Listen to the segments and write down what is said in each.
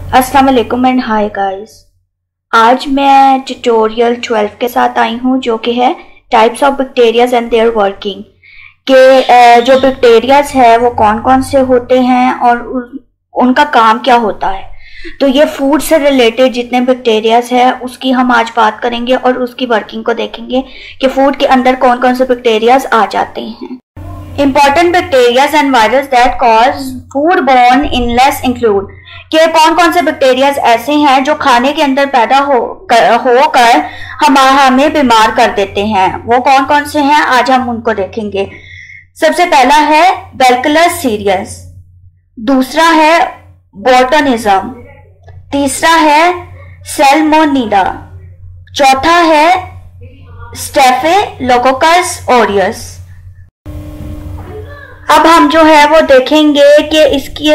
अस्सलाम वालेकुम and hi guys. आज मैं ट्यूटोरियल 12 के साथ आई हूँ जो कि है types of bacterias and their working के जो बैक्टीरियाज है वो कौन कौन से होते हैं और उनका काम क्या होता है। तो ये फूड से रिलेटेड जितने बैक्टीरियाज है उसकी हम आज बात करेंगे और उसकी वर्किंग को देखेंगे कि फूड के अंदर कौन कौन से बैक्टीरियाज आ जाते हैं। Important bacteria and viruses that cause foodborne illness include कि कौन कौन से बैक्टीरिया ऐसे हैं जो खाने के अंदर पैदा होकर हमें बीमार कर देते हैं। वो कौन कौन से हैं आज हम उनको देखेंगे। सबसे पहला है बैसिलस सीरियस, दूसरा है बोटुलिज्म, तीसरा है सैल्मोनेला, चौथा है स्टेफिलोकोकस ऑरियस। अब हम जो है वो देखेंगे कि इसकी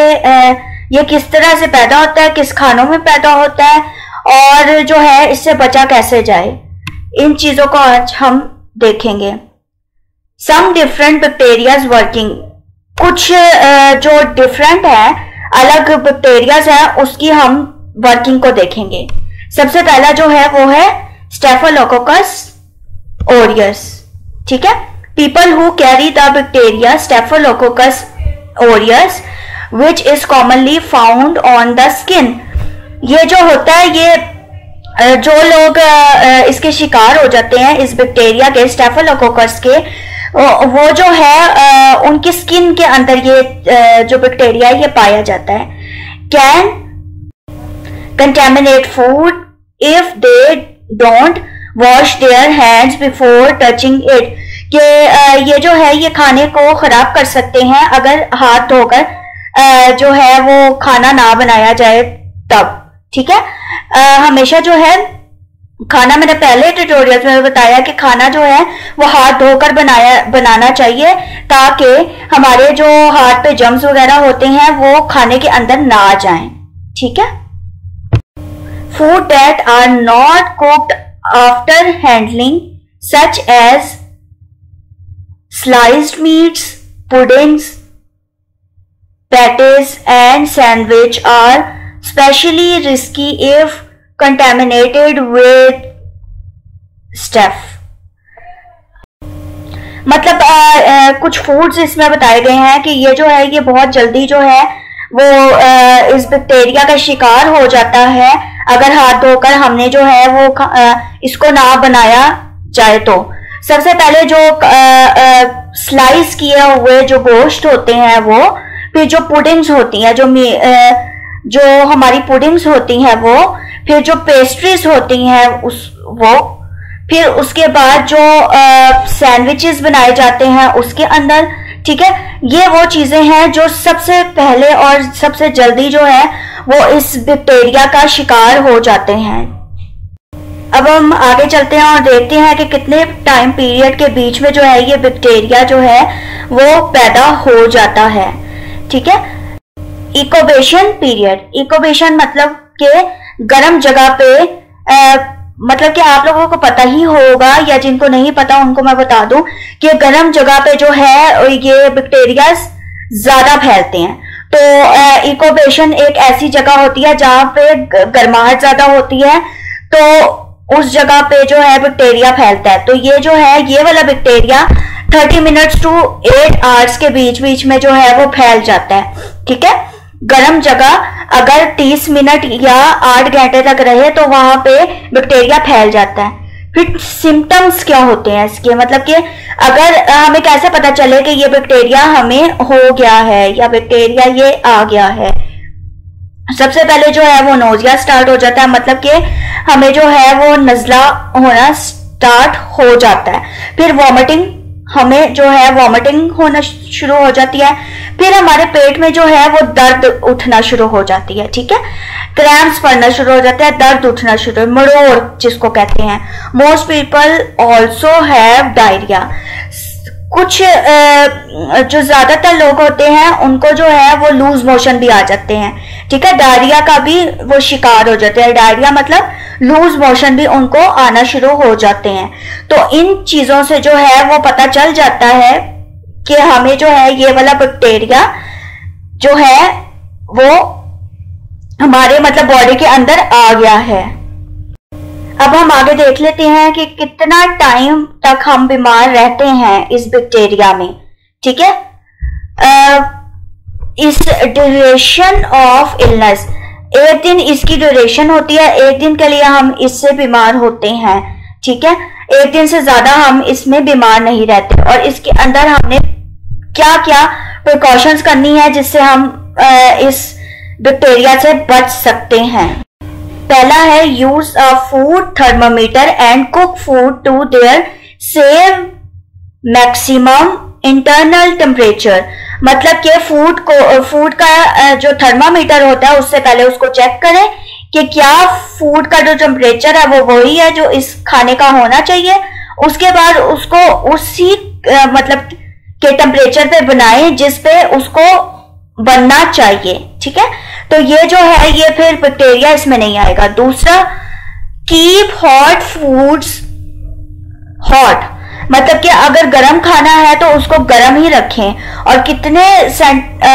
ये किस तरह से पैदा होता है, किस खानों में पैदा होता है और जो है इससे बचा कैसे जाए। इन चीजों को आज हम देखेंगे। सम डिफरेंट बैक्टीरियाज वर्किंग, कुछ जो डिफरेंट है अलग बैक्टीरियाज है उसकी हम वर्किंग को देखेंगे। सबसे पहला जो है वो है स्टेफिलोकोकस ऑरियस। ठीक है, people who carry the bacteria Staphylococcus aureus which is commonly found on the skin। ये जो होता है ये जो लोग इसके शिकार हो जाते हैं इस बैक्टीरिया के स्टेफिलोकोकस के, वो जो है उनकी स्किन के अंदर ये जो बैक्टीरिया ये पाया जाता है। Can contaminate food if they don't wash their hands before touching it। कि ये जो है ये खाने को खराब कर सकते हैं अगर हाथ धोकर जो है वो खाना ना बनाया जाए तब। ठीक है, हमेशा जो है खाना, मैंने पहले ट्यूटोरियल में बताया कि खाना जो है वो हाथ धोकर बनाना चाहिए ताकि हमारे जो हाथ पे जर्म्स वगैरह होते हैं वो खाने के अंदर ना आ जाएं। ठीक है, food that are not cooked after handling such as sliced meats, puddings, patties and sandwich are especially risky if contaminated with staph। मतलब कुछ फूड्स इसमें बताए गए हैं कि ये जो है ये बहुत जल्दी जो है वो इस बैक्टीरिया का शिकार हो जाता है अगर हाथ धोकर हमने जो है वो इसको ना बनाया जाए तो। सबसे पहले जो स्लाइस किए हुए जो गोश्त होते हैं वो, फिर जो पुडिंग्स होती हैं जो हमारी पुडिंग्स होती हैं वो, फिर जो पेस्ट्रीज होती हैं वो, फिर उसके बाद जो सैंडविचेस बनाए जाते हैं उसके अंदर। ठीक है, ये वो चीजें हैं जो सबसे पहले और सबसे जल्दी जो है वो इस बैक्टीरिया का शिकार हो जाते हैं। अब हम आगे चलते हैं और देखते हैं कि कितने टाइम पीरियड के बीच में जो है ये बैक्टीरिया जो है वो पैदा हो जाता है। ठीक है, इंक्यूबेशन पीरियड। इंक्यूबेशन मतलब कि गर्म जगह पे मतलब कि आप लोगों को पता ही होगा या जिनको नहीं पता उनको मैं बता दूं कि गर्म जगह पे जो है ये बैक्टीरिया ज्यादा फैलते हैं। तो इंक्यूबेशन एक ऐसी जगह होती है जहां पे गर्माहट ज्यादा होती है तो उस जगह पे जो है बैक्टीरिया फैलता है। तो ये जो है ये वाला बैक्टीरिया 30 मिनट्स टू 8 आवर्स के बीच बीच में जो है वो फैल जाता है। ठीक है, गर्म जगह अगर 30 मिनट या 8 घंटे तक रहे तो वहां पे बैक्टीरिया फैल जाता है। फिर सिम्टम्स क्या होते हैं इसके, मतलब कि अगर हमें कैसे पता चले कि ये बैक्टीरिया हमें हो गया है या बैक्टीरिया ये आ गया है। सबसे पहले जो है वो नोजिया स्टार्ट हो जाता है, मतलब कि हमें जो है वो नजला होना स्टार्ट हो जाता है। फिर वॉमिटिंग, हमें जो है वॉमिटिंग होना शुरू हो जाती है। फिर हमारे पेट में जो है वो दर्द उठना शुरू हो जाती है। ठीक है, क्रैम्प्स पड़ना शुरू हो जाता है, दर्द उठना शुरू, मरोड़ जिसको कहते हैं। Most people also have diarrhoea. कुछ जो ज्यादातर लोग होते हैं उनको जो है वो लूज मोशन भी आ जाते हैं। ठीक है, डायरिया का भी वो शिकार हो जाते हैं। डायरिया मतलब लूज मोशन भी उनको आना शुरू हो जाते हैं। तो इन चीजों से जो है वो पता चल जाता है कि हमें जो है ये वाला बैक्टीरिया जो है वो हमारे मतलब बॉडी के अंदर आ गया है। अब हम आगे देख लेते हैं कि कितना टाइम तक हम बीमार रहते हैं इस बैक्टीरिया में। ठीक है, इस ड्यूरेशन ऑफ इलनेस, एक दिन इसकी ड्यूरेशन होती है, एक दिन के लिए हम इससे बीमार होते हैं। ठीक है, एक दिन से ज्यादा हम इसमें बीमार नहीं रहते। और इसके अंदर हमने क्या क्या प्रिकॉशंस करनी है जिससे हम इस बैक्टीरिया से बच सकते हैं। पहला है use of food thermometer and cook food to their safe maximum internal temperature. मतलब कि फूड का जो थर्मामीटर होता है उससे पहले उसको चेक करें कि क्या फूड का जो टेम्परेचर है वो वही है जो इस खाने का होना चाहिए। उसके बाद उसको उसी मतलब के टेम्परेचर पे बनाएं जिस पे उसको बनना चाहिए। ठीक है, तो ये जो है ये फिर बैक्टीरिया इसमें नहीं आएगा। दूसरा, कीप हॉट फूड्स हॉट, मतलब कि अगर गर्म खाना है तो उसको गर्म ही रखें। और कितने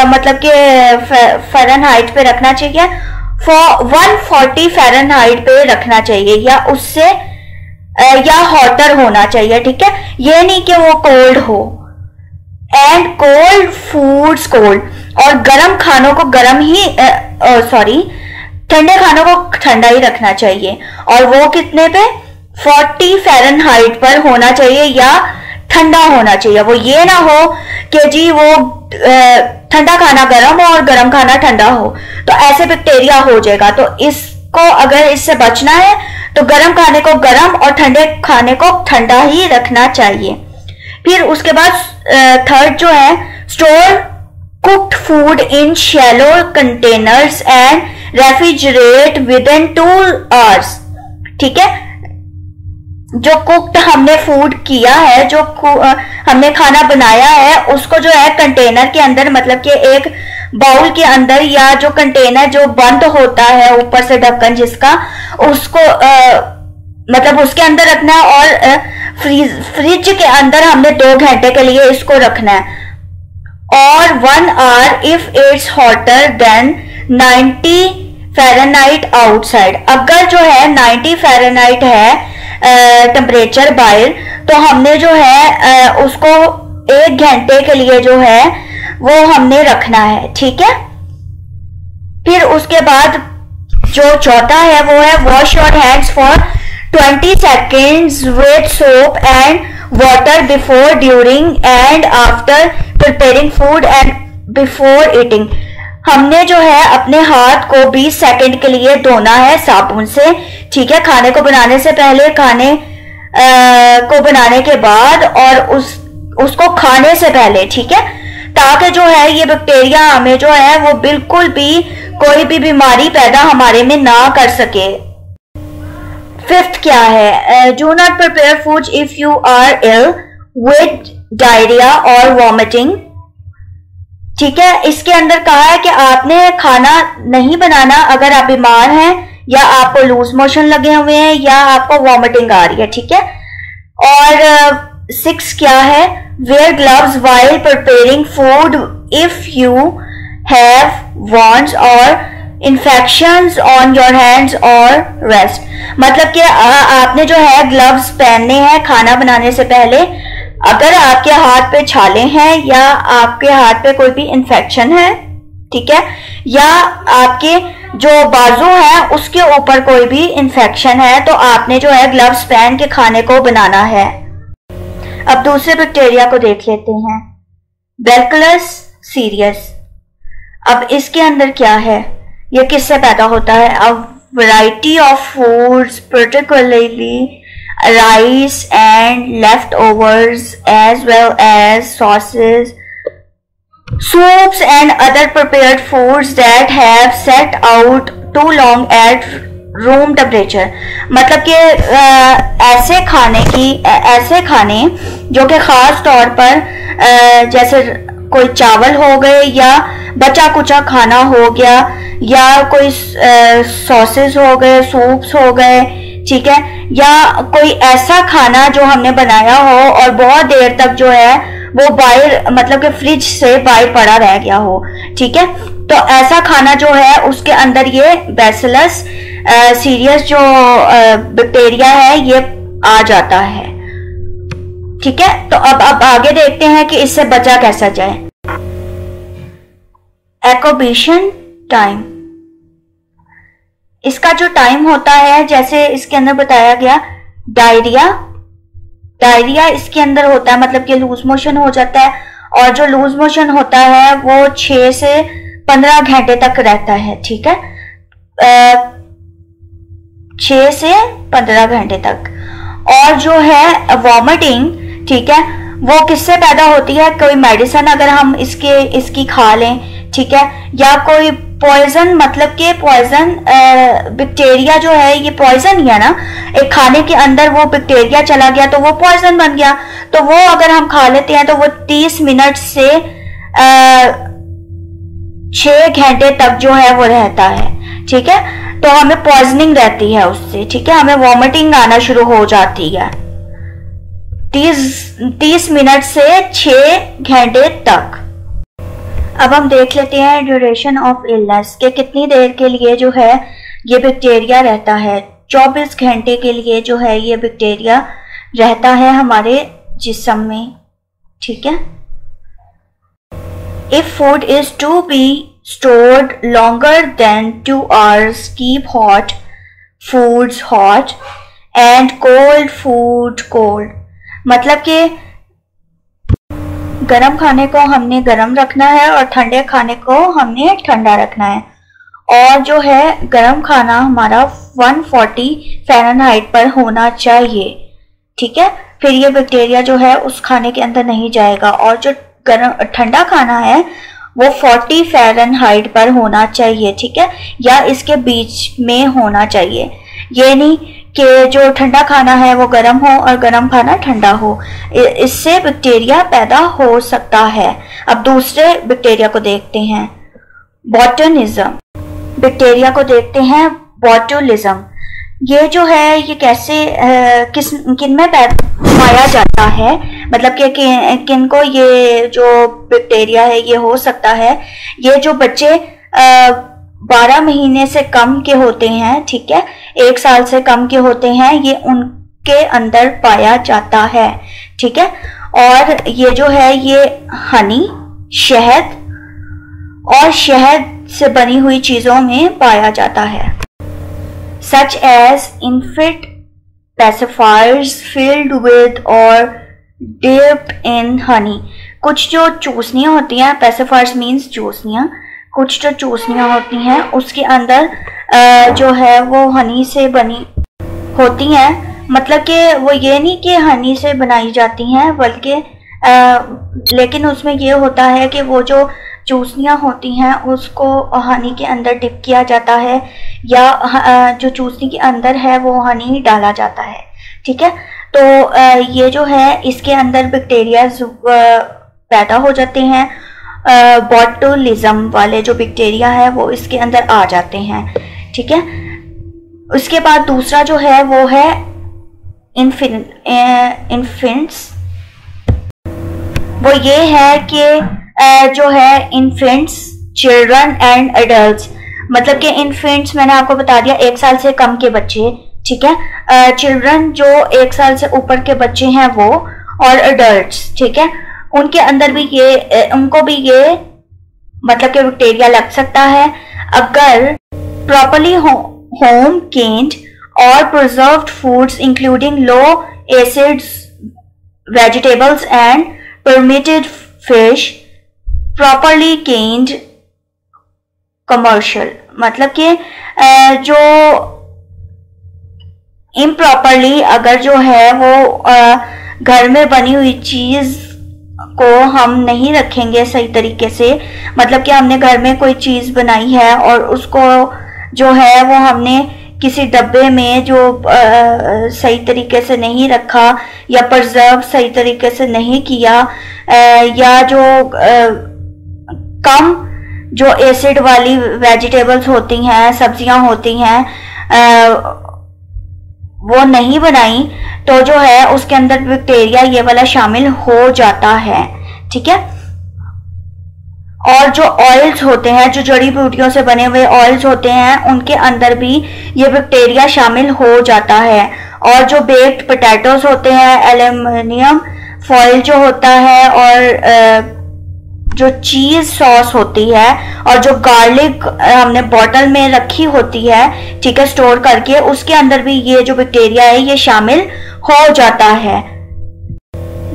मतलब कि फ़ारेनहाइट पे रखना चाहिए, 140 फ़ारेनहाइट पे रखना चाहिए या उससे या हॉटर होना चाहिए। ठीक है, ये नहीं कि वो कोल्ड हो। एंड कोल्ड फूड्स कोल्ड, और गर्म खानों को गर्म ही ठंडे खानों को ठंडा ही रखना चाहिए। और वो कितने पे, 40 फ़ारेनहाइट पर होना चाहिए या ठंडा होना चाहिए। वो ये ना हो कि जी वो ठंडा खाना गर्म हो और गर्म खाना ठंडा हो, तो ऐसे बैक्टीरिया हो जाएगा। तो इसको अगर इससे बचना है तो गर्म खाने को गर्म और ठंडे खाने को ठंडा ही रखना चाहिए। फिर उसके बाद थर्ड जो है, store cooked food in shallow containers and refrigerate within 2 hours. ठीक है, जो कुक्ड हमने फूड किया है, जो हमने खाना बनाया है, उसको जो है कंटेनर के अंदर, मतलब कि एक बाउल के अंदर या जो कंटेनर जो बंद होता है ऊपर से ढक्कन जिसका, उसको मतलब उसके अंदर रखना है। और फ्रिज के अंदर हमने 2 घंटे के लिए इसको रखना है। और 1 hour if it's hotter then 90 Fahrenheit outside. अगर जो है 90 फ़ारेनहाइट है टेम्परेचर बाहर, तो हमने जो है उसको 1 घंटे के लिए जो है वो हमने रखना है। ठीक है, फिर उसके बाद जो चौथा है वो है wash your hands for 20 seconds with soap and water before, during and after preparing food and before eating। हमने जो है अपने हाथ को 20 सेकंड के लिए धोना है साबुन से। ठीक है, खाने को बनाने से पहले, खाने को बनाने के बाद और उसको खाने से पहले। ठीक है, ताकि जो है ये बैक्टीरिया हमें जो है वो बिल्कुल भी कोई भी बीमारी पैदा हमारे में ना कर सके। फिफ्थ क्या है, do not prepare food if you are ill with diarrhoea और वॉमिटिंग। ठीक है, इसके अंदर कहा है कि आपने खाना नहीं बनाना अगर आप बीमार हैं या आपको लूज मोशन लगे हुए हैं या आपको वॉमिटिंग आ रही है। ठीक है, और 6 क्या है, wear gloves while preparing food if you have wounds और इन्फेक्शंस ऑन योर हैंड्स और रेस्ट। मतलब कि आपने जो है ग्लव्स पहनने हैं खाना बनाने से पहले। अगर आपके हाथ पे छाले हैं या आपके हाथ पे कोई भी इन्फेक्शन है, ठीक है, या आपके जो बाजू है उसके ऊपर कोई भी इन्फेक्शन है, तो आपने जो है ग्लव्स पहन के खाने को बनाना है। अब दूसरे बैक्टीरिया को देख लेते हैं, बैसिलस सीरियस। अब इसके अंदर क्या है, ये किससे पैदा होता है, अब variety of foods particularly rice and leftovers as well as sauces, soups and other prepared foods that have set out too long at room temperature। मतलब कि ऐसे खाने जो कि खास तौर पर जैसे कोई चावल हो गए या बचा कुचा खाना हो गया या कोई सॉसेस हो गए, सूप्स हो गए, ठीक है, या कोई ऐसा खाना जो हमने बनाया हो और बहुत देर तक जो है वो बाहर, मतलब कि फ्रिज से बाहर पड़ा रह गया हो। ठीक है, तो ऐसा खाना जो है उसके अंदर ये बैसिलस सीरियस जो बैक्टीरिया है ये आ जाता है। ठीक है, तो अब आगे देखते हैं कि इससे बचा कैसा जाए। एक्यूबेशन टाइम, इसका जो टाइम होता है जैसे इसके अंदर बताया गया, डायरिया इसके अंदर होता है, मतलब कि लूज मोशन हो जाता है, और जो लूज मोशन होता है वो 6 से 15 घंटे तक रहता है। ठीक है, 6 से 15 घंटे तक। और जो है वॉमिटिंग, ठीक है, वो किससे पैदा होती है? कोई मेडिसिन अगर हम इसकी खा लें, ठीक है, या कोई पॉइजन, मतलब कि पॉइजन बैक्टीरिया जो है ये पॉइजन ही है ना, एक खाने के अंदर वो बैक्टीरिया चला गया तो वो पॉइजन बन गया, तो वो अगर हम खा लेते हैं तो वो 30 मिनट से 6 घंटे तक जो है वो रहता है। ठीक है, तो हमें पॉइजनिंग रहती है उससे। ठीक है, हमें वॉमिटिंग आना शुरू हो जाती है 30 मिनट से 6 घंटे तक। अब हम देख लेते हैं ड्यूरेशन ऑफ इलनेस, के कितनी देर के लिए जो है ये बैक्टीरिया रहता है। 24 घंटे के लिए जो है ये बैक्टीरिया रहता है हमारे जिस्म में। ठीक है, if food is to be stored longer than 2 hours, keep hot foods hot and cold food cold। मतलब कि गरम खाने को हमने गरम रखना है और ठंडे खाने को हमने ठंडा रखना है। और जो है गरम खाना हमारा 140 फ़ारेनहाइट पर होना चाहिए। ठीक है, फिर ये बैक्टीरिया जो है उस खाने के अंदर नहीं जाएगा। और जो गरम ठंडा खाना है वो 40 फ़ारेनहाइट पर होना चाहिए। ठीक है, या इसके बीच में होना चाहिए। ये नहीं कि जो ठंडा खाना है वो गर्म हो और गर्म खाना ठंडा हो, इससे बैक्टीरिया पैदा हो सकता है। अब दूसरे बैक्टीरिया को देखते हैं, बोटुलिज्म। बैक्टीरिया को देखते हैं बोटुलिज्म। ये जो है ये कैसे किन में पाया जाता है, मतलब कि किन को ये जो बैक्टीरिया है ये हो सकता है। ये जो बच्चे 12 महीने से कम के होते हैं, ठीक है, 1 साल से कम के होते हैं, ये उनके अंदर पाया जाता है। ठीक है, और ये जो है ये हनी, शहद और शहद से बनी हुई चीजों में पाया जाता है। such as infant pacifiers filled with or dipped in honey। कुछ जो चूसनियाँ होती हैं, pacifiers मीन्स चूसनियाँ, कुछ जो चूसनियाँ होती हैं उसके अंदर जो है वो हनी से बनी होती हैं। मतलब कि वो ये नहीं कि हनी से बनाई जाती हैं, बल्कि लेकिन उसमें ये होता है कि वो जो चूसनियाँ होती हैं उसको हनी के अंदर डिप किया जाता है, या जो चूसनी के अंदर है वो हनी डाला जाता है। ठीक है, तो ये जो है इसके अंदर बैक्टीरिया पैदा हो जाते हैं। बोटुलिज्म वाले जो बैक्टीरिया है वो इसके अंदर आ जाते हैं। ठीक है, उसके बाद दूसरा जो है वो है इन्फेंट्स। वो ये है कि जो है इन्फेंट्स, चिल्ड्रन एंड एडल्ट्स। मतलब कि इन्फेंट्स मैंने आपको बता दिया 1 साल से कम के बच्चे। ठीक है, चिल्ड्रन जो 1 साल से ऊपर के बच्चे हैं वो, और एडल्ट्स, ठीक है, उनके अंदर भी ये उनको भी ये मतलब कि बैक्टीरिया लग सकता है अगर प्रॉपर्ली होम केन्ड और preserved foods including low acids vegetables and permitted fish properly canned commercial. मतलब कि जो इम्प्रॉपरली अगर जो है वो घर में बनी हुई चीज को हम नहीं रखेंगे सही तरीके से, मतलब कि हमने घर में कोई चीज बनाई है और उसको जो है वो हमने किसी डब्बे में जो सही तरीके से नहीं रखा या प्रिजर्व सही तरीके से नहीं किया, या जो कम जो एसिड वाली वेजिटेबल्स होती हैं, सब्जियां होती हैं, वो नहीं बनाई, तो जो है उसके अंदर बैक्टीरिया ये वाला शामिल हो जाता है। ठीक है, और जो ऑयल्स होते हैं, जो जड़ी बूटियों से बने हुए ऑयल्स होते हैं, उनके अंदर भी ये बैक्टीरिया शामिल हो जाता है। और जो बेक्ड पोटैटोज होते हैं, एल्यूमिनियम फॉइल जो होता है, और जो चीज सॉस होती है, और जो गार्लिक हमने बॉटल में रखी होती है, ठीक है, स्टोर करके, उसके अंदर भी ये जो बैक्टीरिया है ये शामिल हो जाता है,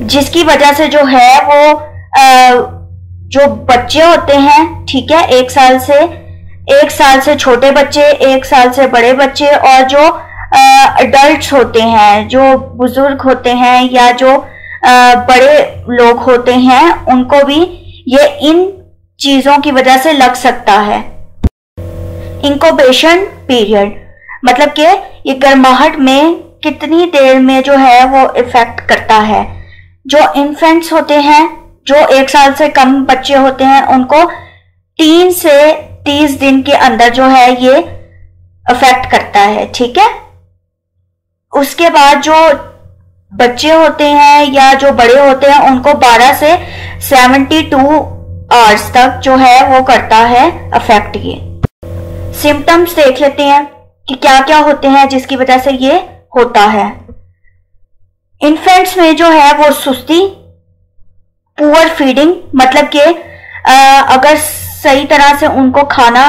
जिसकी वजह से जो है वो जो बच्चे होते हैं, ठीक है, 1 साल से छोटे बच्चे, 1 साल से बड़े बच्चे, और जो अडल्ट्स होते हैं, जो बुजुर्ग होते हैं, या जो बड़े लोग होते हैं, उनको भी ये इन चीजों की वजह से लग सकता है। इंक्यूबेशन पीरियड मतलब कि ये गर्माहट में कितनी देर में जो है वो इफेक्ट करता है। जो इन्फेंट्स होते हैं, जो 1 साल से कम बच्चे होते हैं, उनको 3 से 30 दिन के अंदर जो है ये अफेक्ट करता है, ठीक है। उसके बाद जो बच्चे होते हैं या जो बड़े होते हैं, उनको 12 से 72 आवर्स तक जो है वो करता है अफेक्ट। ये सिम्टम्स देख लेते हैं कि क्या क्या होते हैं जिसकी वजह से ये होता है। इन्फेंट्स में जो है वो सुस्ती, पुअर फीडिंग, मतलब कि अगर सही तरह से उनको खाना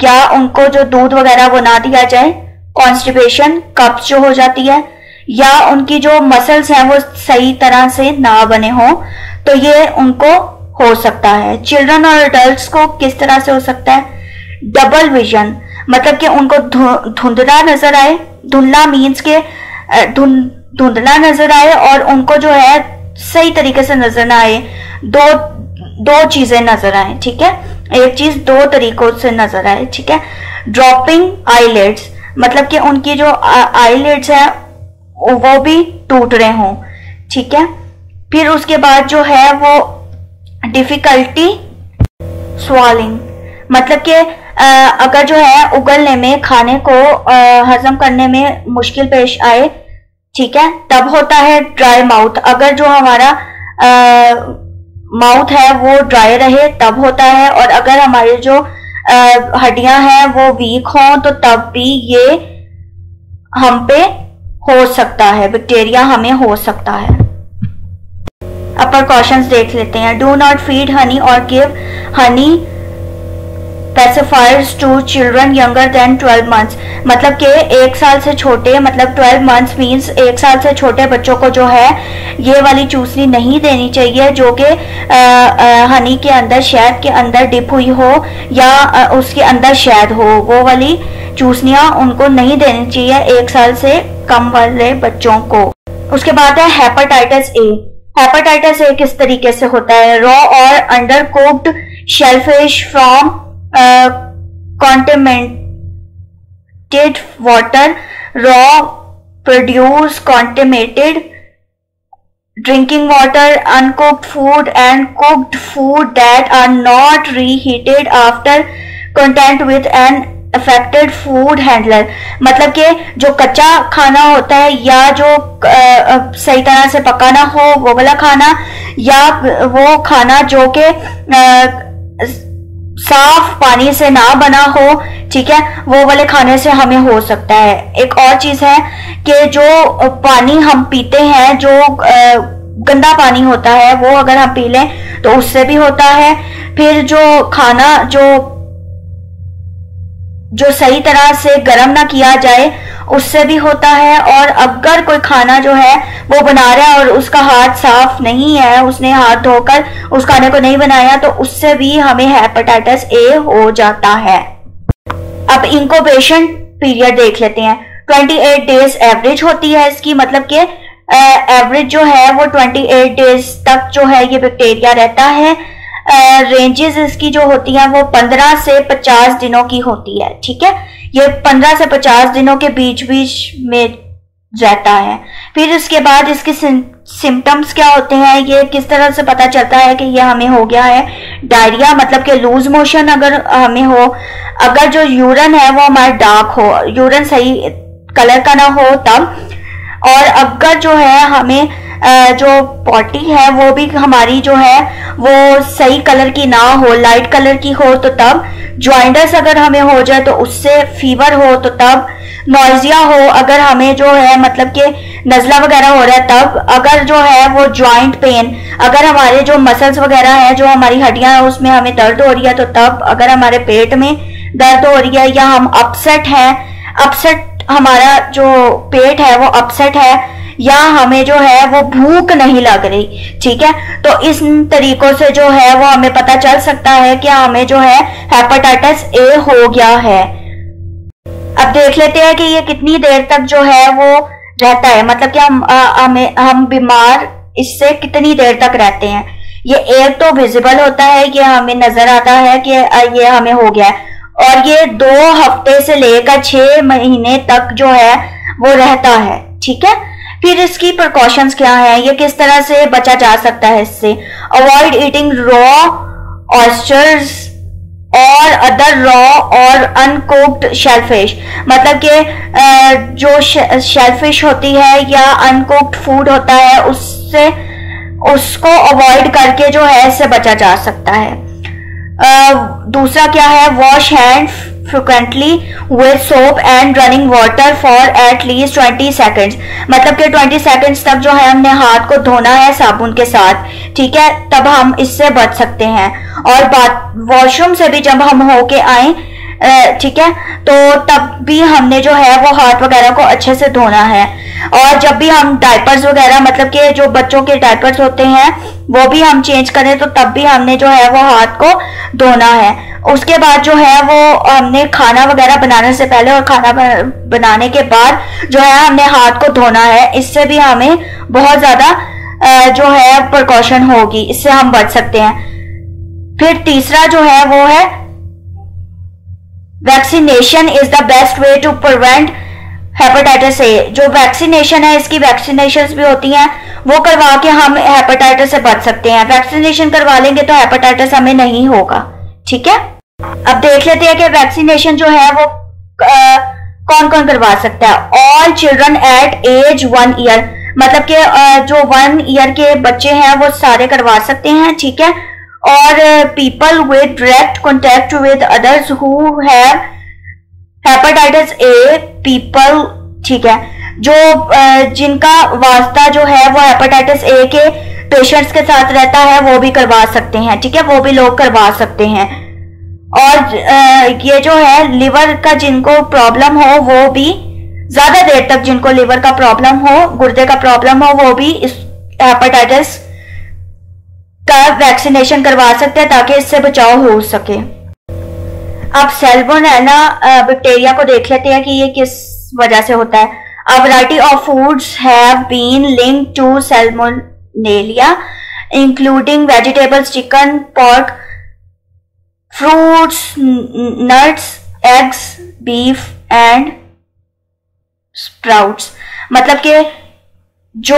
या उनको जो दूध वगैरह वो ना दिया जाए, कॉन्स्टिपेशन, कब्ज जो हो जाती है, या उनकी जो मसल्स हैं वो सही तरह से ना बने हो, तो ये उनको हो सकता है। चिल्ड्रन और अडल्ट्स को किस तरह से हो सकता है? डबल विजन, मतलब कि उनको धुंधला नजर आए, धुंधला मीन्स के धुंधला नजर आए, और उनको जो है सही तरीके से नजर ना आए, दो चीजें नजर आए, ठीक है, एक चीज 2 तरीकों से नजर आए, ठीक है। ड्रॉपिंग आईलिड्स, मतलब कि उनकी जो आईलिड्स है वो भी टूट रहे हों, ठीक है। फिर उसके बाद जो है वो डिफिकल्टी स्वालिंग, मतलब कि अगर जो है उगलने में, खाने को हजम करने में मुश्किल पेश आए, ठीक है, तब होता है ड्राई माउथ। अगर जो हमारा माउथ है वो ड्राई रहे तब होता है, और अगर हमारी जो हड्डियां हैं वो वीक हों तो तब भी ये हम पे हो सकता है, बैक्टीरिया हमें हो सकता है। अब प्रिकॉशंस देख लेते हैं। डू नॉट फीड हनी और give honey pacifiers to children younger than 12 months, मतलब कि 1 साल से छोटे, मतलब 12 मंथ्स मीन्स 1 साल से छोटे बच्चों को जो है ये वाली चूसनी नहीं देनी चाहिए, जो कि हनी के अंदर, शहद के अंदर डिप हुई हो, या उसके अंदर शहद हो, वो वाली चूसनियां उनको नहीं देनी चाहिए 1 साल से कम वाले बच्चों को। उसके बाद है हेपेटाइटिस ए। हेपेटाइटिस ए किस तरीके से होता है? रॉ और under cooked shellfish from contaminated water, raw produce, contaminated drinking water, uncooked food and cooked food that are not reheated after contact with an affected food handler, मतलब कि जो कच्चा खाना होता है या जो सही तरह से पकाना हो वो वाला खाना, या वो खाना जो कि साफ पानी से ना बना हो, ठीक है, वो वाले खाने से हमें हो सकता है। एक और चीज है कि जो पानी हम पीते हैं, जो गंदा पानी होता है, वो अगर हम पी लें तो उससे भी होता है। फिर जो खाना जो सही तरह से गर्म ना किया जाए उससे भी होता है। और अगर कोई खाना जो है वो बना रहा है और उसका हाथ साफ नहीं है, उसने हाथ धोकर उस खाने को नहीं बनाया, तो उससे भी हमें हेपेटाइटिस ए हो जाता है। अब इंक्यूबेशन पीरियड देख लेते हैं। 28 डेज एवरेज होती है इसकी, मतलब कि एवरेज जो है वो 28 डेज तक जो है ये बैक्टीरिया रहता है। रेंजेस इसकी जो होती है वो 15 से 50 दिनों की होती है, ठीक है, ये 15 से 50 दिनों के बीच में रहता है। फिर उसके बाद इसके सिम्टम्स क्या होते हैं, ये किस तरह से पता चलता है कि ये हमें हो गया है? डायरिया, मतलब कि लूज मोशन अगर हमें हो, अगर जो यूरिन है वो हमारा डार्क हो, यूरिन सही कलर का ना हो तब, और अगर जो है हमें जो पॉटी है वो भी हमारी जो है वो सही कलर की ना हो, लाइट कलर की हो तो तब, जॉइंडस अगर हमें हो जाए तो उससे, फीवर हो तो तब, नॉइजिया हो अगर हमें जो है मतलब कि नजला वगैरह हो रहा है तब, अगर जो है वो जॉइंट पेन, अगर हमारे जो मसल्स वगैरह है, जो हमारी हड्डियां हैं उसमें हमें दर्द हो रही है तो तब, अगर हमारे पेट में दर्द हो रही है या हम अपसेट हैं, अपसेट हमारा जो पेट है वो अपसेट है, या हमें जो है वो भूख नहीं लग रही, ठीक है, तो इस तरीकों से जो है वो हमें पता चल सकता है कि हमें जो है हेपेटाइटिस ए हो गया है। अब देख लेते हैं कि ये कितनी देर तक जो है वो रहता है, मतलब कि हम बीमार इससे कितनी देर तक रहते हैं। ये एक तो विजिबल होता है, ये हमें नजर आता है कि ये हमें हो गया है, और ये 2 हफ्ते से लेकर 6 महीने तक जो है वो रहता है, ठीक है। फिर इसकी प्रिकॉशंस क्या है, ये किस तरह से बचा जा सकता है इससे। अवॉइड ईटिंग रॉ ऑयस्टर्स और अदर रॉ और अनकुक्ड शेलफिश, मतलब कि जो शेलफिश होती है या अनकुक्ड फूड होता है उससे, उसको अवॉइड करके जो है इससे बचा जा सकता है। दूसरा क्या है, wash hand frequently with soap and running water for at least 20 seconds, मतलब कि 20 सेकेंड्स तक जो है हमने हाथ को धोना है साबुन के साथ, ठीक है, तब हम इससे बच सकते हैं। और वॉशरूम से भी जब हम होके आए, ठीक है, तो तब भी हमने जो है वो हाथ वगैरह को अच्छे से धोना है। और जब भी हम डायपर्स वगैरह, मतलब कि जो बच्चों के डायपर्स होते हैं वो भी हम चेंज करें तो तब भी हमने जो है वो हाथ को धोना है। उसके बाद जो है वो हमने खाना वगैरह बनाने से पहले और खाना बनाने के बाद जो है हमने हाथ को धोना है, इससे भी हमें बहुत ज्यादा जो है प्रिकॉशन होगी, इससे हम बच सकते हैं। फिर तीसरा जो है वो है vaccination is the best way to prevent hepatitis A. जो वैक्सीनेशन है, इसकी वैक्सीनेशंस भी होती हैं, वो करवा के हम हेपेटाइटिस से बच सकते हैं। वैक्सीनेशन करवा लेंगे तो हेपेटाइटिस हमें नहीं होगा, ठीक है। अब देख लेते हैं कि वैक्सीनेशन जो है वो कौन कौन करवा सकता है। All children at age 1 year, मतलब कि जो 1 ईयर के बच्चे हैं वो सारे करवा सकते हैं, ठीक है। और people with direct contact with others who have hepatitis A people, ठीक है, जो जिनका वास्ता जो है वो हेपेटाइटिस ए के पेशेंट्स के साथ रहता है वो भी करवा सकते हैं, ठीक है, वो भी लोग करवा सकते हैं। और ये जो है लिवर का जिनको प्रॉब्लम हो, वो भी ज्यादा देर तक जिनको लिवर का प्रॉब्लम हो, गुर्दे का प्रॉब्लम हो, वो भी इस हेपेटाइटिस का वैक्सीनेशन करवा सकते हैं ताकि इससे बचाव हो सके। अब सैल्मोनेला बैक्टीरिया को देख लेते हैं कि ये किस वजह से होता है। A variety of foods have been linked to salmonella, including vegetables, chicken, pork, fruits, nuts, eggs, beef and sprouts। मतलब कि जो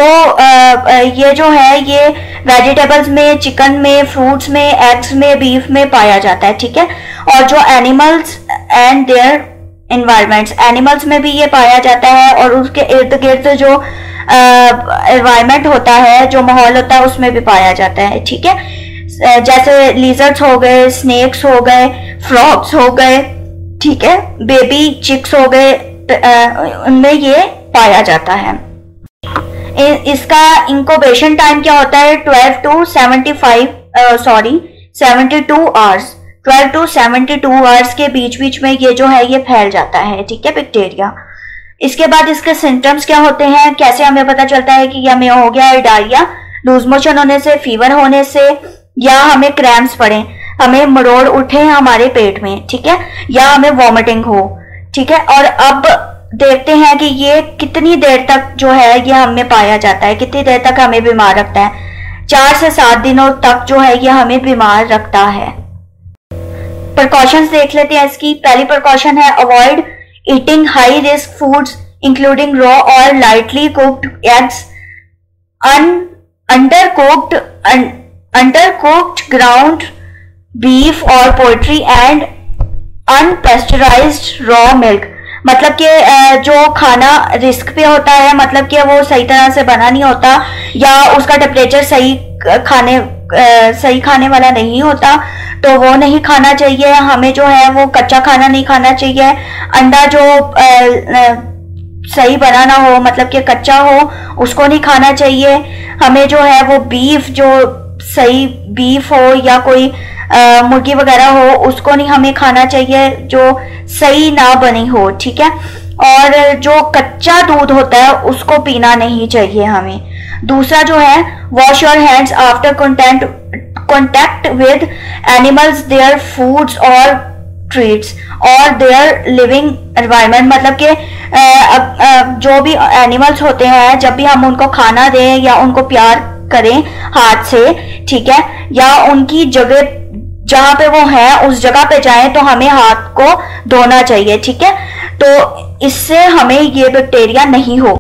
ये जो है ये वेजिटेबल्स में, चिकन में, फ्रूट्स में, एग्स में, बीफ में पाया जाता है, ठीक है। और जो animals and their environments, animals में भी ये पाया जाता है और उसके इर्द गिर्द जो एनवायरमेंट होता है, जो माहौल होता है, उसमें भी पाया जाता है, ठीक है। जैसे लिजर्ड्स हो गए, स्नेक्स हो गए, फ्रॉग्स हो गए, ठीक है, बेबी चिक्स हो गए, उनमें ये पाया जाता है। इसका इंक्यूबेशन टाइम क्या होता है, 12 to 72 आवर्स, 12 to 72 आवर्स के बीच बीच में ये जो है ये फैल जाता है, ठीक है, बैक्टीरिया। इसके बाद इसके सिम्टम्स क्या होते हैं, कैसे हमें पता चलता है कि हमें हो गया है डायरिया, लूज मोशन होने से, फीवर होने से, या हमें क्रैम्प्स पड़े, हमें मरोड़ उठे हमारे पेट में, ठीक है, या हमें वॉमिटिंग हो, ठीक है। और अब देखते हैं कि ये कितनी देर तक जो है ये हमें पाया जाता है, कितनी देर तक हमें बीमार रखता है। 4 से 7 दिनों तक जो है ये हमें बीमार रखता है। प्रिकॉशंस देख लेते हैं इसकी। पहली प्रिकॉशन है avoid eating high risk foods including raw और lightly cooked eggs, undercooked ground beef or poultry and unpasteurized raw milk। मतलब कि जो खाना रिस्क पे होता है, मतलब कि वो सही तरह से बना नहीं होता या उसका टेम्परेचर सही खाने वाला नहीं होता, तो वो नहीं खाना चाहिए हमें। जो है वो कच्चा खाना नहीं खाना चाहिए। अंडा जो सही बना ना हो, मतलब कि कच्चा हो, उसको नहीं खाना चाहिए हमें। जो है वो बीफ, जो सही बीफ हो या कोई मुर्गी वगैरह हो, उसको नहीं हमें खाना चाहिए जो सही ना बनी हो, ठीक है। और जो कच्चा दूध होता है उसको पीना नहीं चाहिए हमें। दूसरा जो है, wash your hands after contact with animals, their foods और ट्रीट्स और देयर लिविंग एनवायरनमेंट। मतलब कि जो भी एनिमल्स होते हैं, जब भी हम उनको खाना दें या उनको प्यार करें हाथ से, ठीक है, या उनकी जगह जहां पे वो है उस जगह पे जाएं, तो हमें हाथ को धोना चाहिए, ठीक है। तो इससे हमें ये बैक्टीरिया नहीं हो।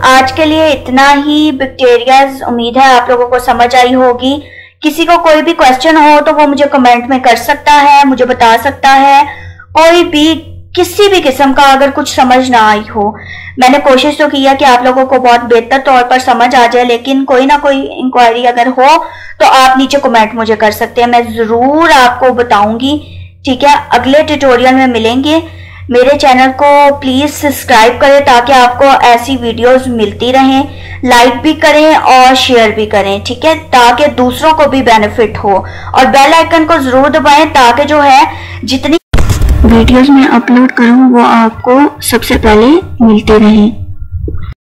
आज के लिए इतना ही बैक्टीरिया। उम्मीद है आप लोगों को समझ आई होगी। किसी को कोई भी क्वेश्चन हो तो वो मुझे कमेंट में कर सकता है, मुझे बता सकता है। कोई भी किसी भी किस्म का अगर कुछ समझ ना आई हो, मैंने कोशिश तो किया कि आप लोगों को बहुत बेहतर तौर पर समझ आ जाए, लेकिन कोई ना कोई इंक्वायरी अगर हो तो आप नीचे कमेंट मुझे कर सकते हैं, मैं जरूर आपको बताऊंगी, ठीक है। अगले ट्यूटोरियल में मिलेंगे। मेरे चैनल को प्लीज सब्सक्राइब करें ताकि आपको ऐसी वीडियोस मिलती रहें। लाइक भी करें और शेयर भी करें, ठीक है, ताकि दूसरों को भी बेनिफिट हो। और बेल आइकन को जरूर दबाएं ताकि जो है जितनी वीडियोस मैं अपलोड करूं वो आपको सबसे पहले मिलती रहें।